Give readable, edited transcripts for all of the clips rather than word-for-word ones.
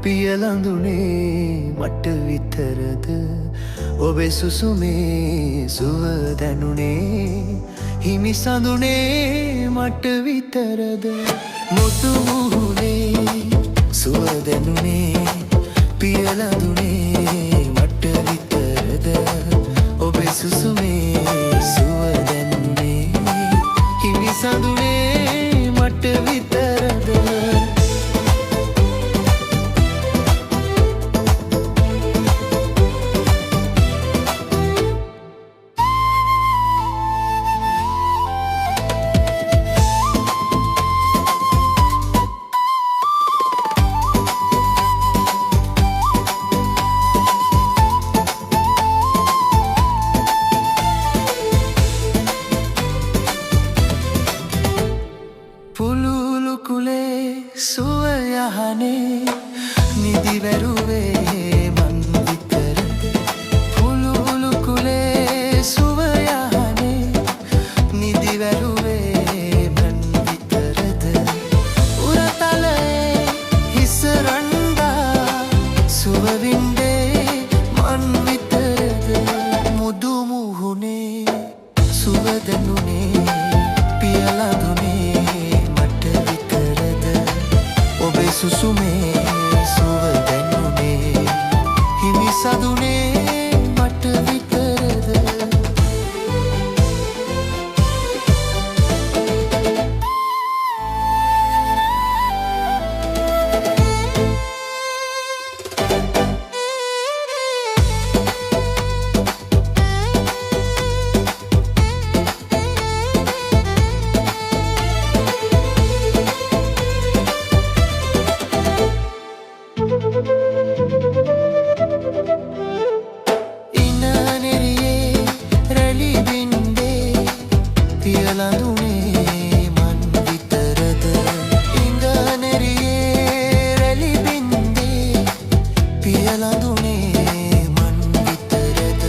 පියලඳුනේ මට විතරද ඔබේ සුසුමේ සුව දැනුනේ හිමි සඳුනේ මට විතරද මුතු මුහුණේ සුව දැනුනේ පියලඳුනේ මට විතරද ඔබේ සුසුමේ සුව දැනුනේ හිමි සඳුනේ මට විතරද පුලුලු කුලේ සුව යහනේ නිදි වැරුවේ මන් විතරද පුලුලු කුලේ සුව යහනේ නිදි වැරුවේ මන් විතරද උරතලේ හිස රණ්ඩා සුව වින්දේ මන් විතරද මුදු මුහුණේ සුව දැනුනේ පියලඳුනේ සුසුමේ සුව දැනුනේ හිමි සඳුනේ මට විතරද පියලඳුනේ මන් විතරද ඉංගනරියේ රැලි බින්දේ පියලඳුනේ මන් විතරද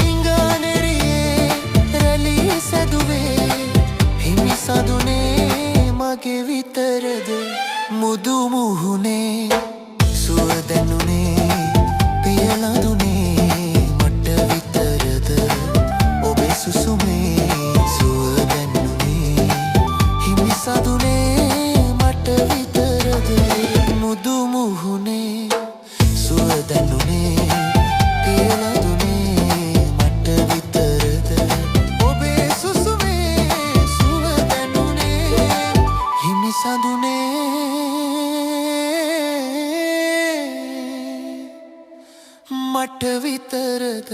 ඉංගනරියේ රැලි සැදුවේ හිමි සඳුනේ මගේ විතරද මුදු මුහුණේ සුව දැනුනේ පියලඳුනේ මට විතරද ඔබේ සුසුමේ මට විතරද මුදු මුහුණේ සුව දැනුනේ පියලඳුනේ මට විතරද ඔබේ සුසුමේ සුව දැනුනේ හිමි සඳුනේ මට විතරද